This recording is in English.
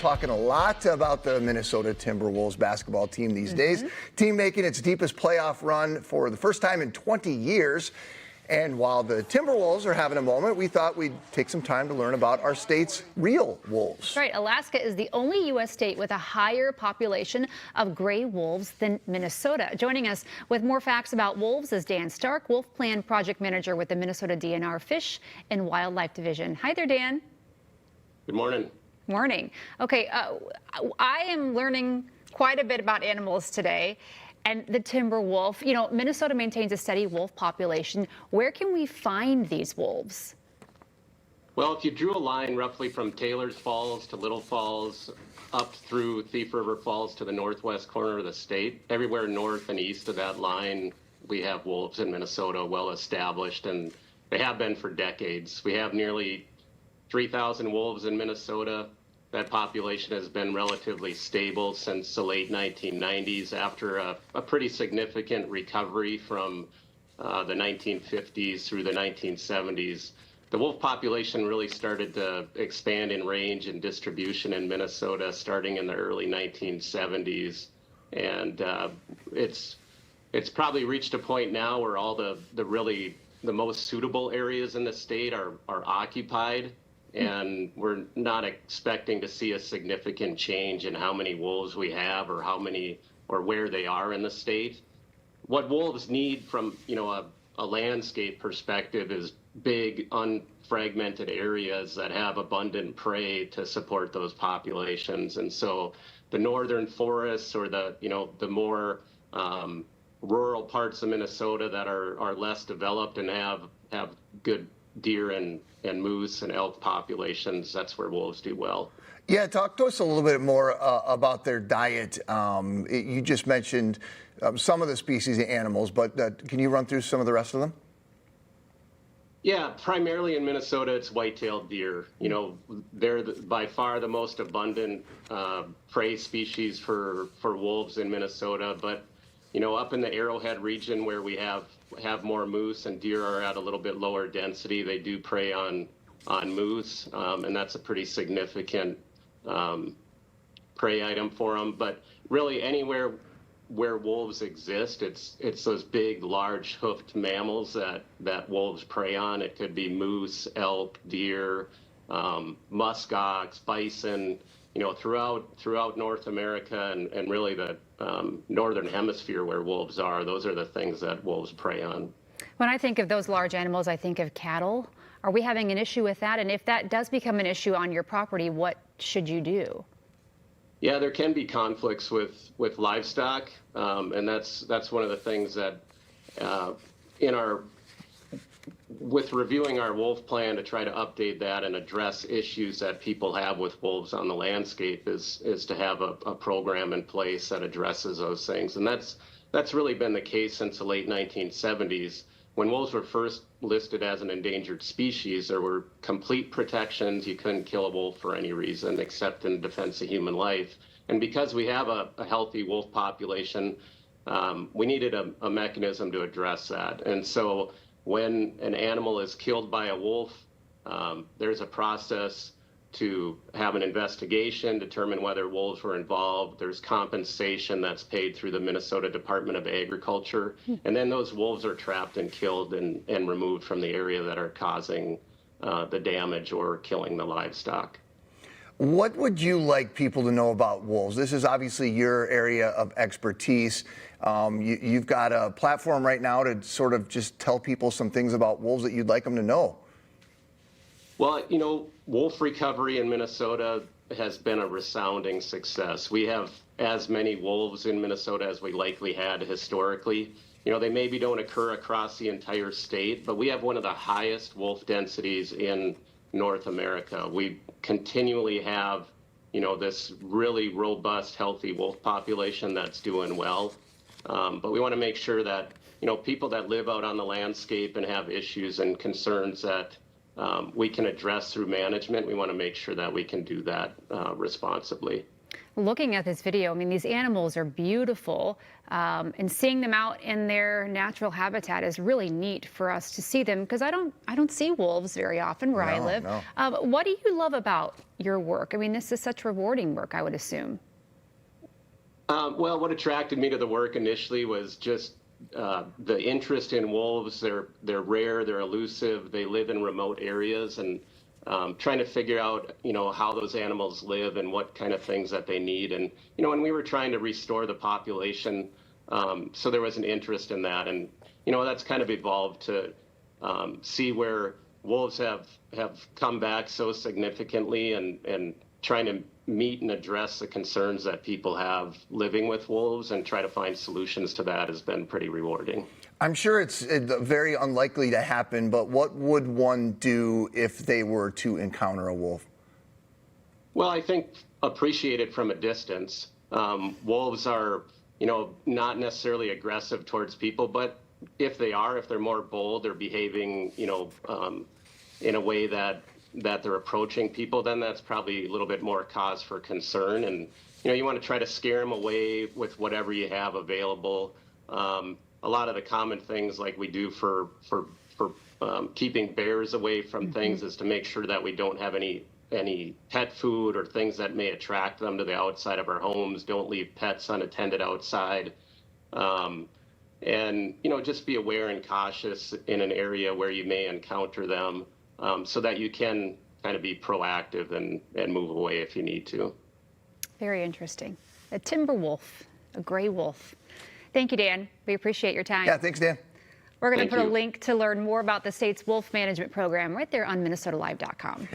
talking a lot about the Minnesota Timberwolves basketball team these days. Team making its deepest playoff run for the first time in 20 years. And while the Timberwolves are having a moment, we thought we'd take some time to learn about our state's real wolves. Right. Alaska is the only U.S. state with a higher population of gray wolves than Minnesota. Joining us with more facts about wolves is Dan Stark, Wolf Plan Project Manager with the Minnesota DNR Fish and Wildlife Division. Hi there, Dan. Good morning. Morning. Okay, I am learning quite a bit about animals today. And the timber wolf, you know, Minnesota maintains a steady wolf population. Where can we find these wolves? Well, if you drew a line roughly from Taylor's Falls to Little Falls, up through Thief River Falls to the northwest corner of the state, everywhere north and east of that line, we have wolves in Minnesota well established, and they have been for decades. We have nearly 3,000 wolves in Minnesota. That population has been relatively stable since the late 1990s after a pretty significant recovery from the 1950s through the 1970s. The wolf population really started to expand in range and distribution in Minnesota starting in the early 1970s. And it's probably reached a point now where all the most suitable areas in the state are occupied. And we're not expecting to see a significant change in how many wolves we have or how many or where they are in the state. What wolves need from, you know, a landscape perspective is big, unfragmented areas that have abundant prey to support those populations. And so the northern forests or the more rural parts of Minnesota that are less developed and have good deer and moose and elk populations, that's where wolves do well. Yeah, talk to us a little bit more about their diet. You just mentioned some of the species of animals, but can you run through some of the rest of them? Yeah, primarily in Minnesota, it's white-tailed deer. You know, they're by far the most abundant prey species for wolves in Minnesota, but you know, up in the Arrowhead region where we have more moose and deer are at a little bit lower density, they do prey on moose, and that's a pretty significant prey item for them. But really anywhere where wolves exist, it's those big, large hoofed mammals that wolves prey on. It could be moose, elk, deer, muskox, bison, you know, throughout North America and really the northern hemisphere where wolves are. Those are the things that wolves prey on. When I think of those large animals, I think of cattle. Are we having an issue with that? And if that does become an issue on your property, what should you do? Yeah, there can be conflicts with livestock, and that's one of the things that with reviewing our wolf plan to try to update that and address issues that people have with wolves on the landscape is to have a program in place that addresses those things. And that's really been the case since the late 1970s. When wolves were first listed as an endangered species, there were complete protections. You couldn't kill a wolf for any reason except in defense of human life. And because we have a healthy wolf population, we needed a mechanism to address that. And so when an animal is killed by a wolf, there's a process to have an investigation, determine whether wolves were involved. There's compensation that's paid through the Minnesota Department of Agriculture. And then those wolves are trapped and killed and removed from the area that are causing the damage or killing the livestock. What would you like people to know about wolves? This is obviously your area of expertise. You've got a platform right now to sort of just tell people some things about wolves that you'd like them to know. Well, you know, wolf recovery in Minnesota has been a resounding success. We have as many wolves in Minnesota as we likely had historically. You know, they maybe don't occur across the entire state, but we have one of the highest wolf densities in North America. We continually have, you know, this really robust, healthy wolf population that's doing well. But we want to make sure that, you know, people that live out on the landscape and have issues and concerns that we can address through management, we want to make sure that we can do that responsibly. Looking at this video, I mean, these animals are beautiful, and seeing them out in their natural habitat is really neat for us to see them, because I don't see wolves very often where I No, live. no. What do you love about your work? I mean, this is such rewarding work, I would assume. Well, what attracted me to the work initially was just the interest in wolves. They're rare, they're elusive, they live in remote areas, and trying to figure out, how those animals live and what kind of things that they need. And, when we were trying to restore the population, so there was an interest in that. And, that's kind of evolved to see where wolves have come back so significantly, and trying to meet and address the concerns that people have living with wolves and try to find solutions to that has been pretty rewarding. I'm sure it's very unlikely to happen, but what would one do if they were to encounter a wolf? Well, I think appreciate it from a distance. Wolves are, not necessarily aggressive towards people, but if they're more bold or behaving, in a way that they're approaching people, then that's probably a little bit more cause for concern. And, you want to try to scare them away with whatever you have available. A lot of the common things like we do for keeping bears away from things is to make sure that we don't have any pet food or things that may attract them to the outside of our homes. Don't leave pets unattended outside. And, just be aware and cautious in an area where you may encounter them, so that you can kind of be proactive and move away if you need to. Very interesting. A timber wolf, a gray wolf. Thank you, Dan. We appreciate your time. Yeah, thanks, Dan. We're going to Thank put a you. link to learn more about the state's wolf management program right there on MinnesotaLive.com.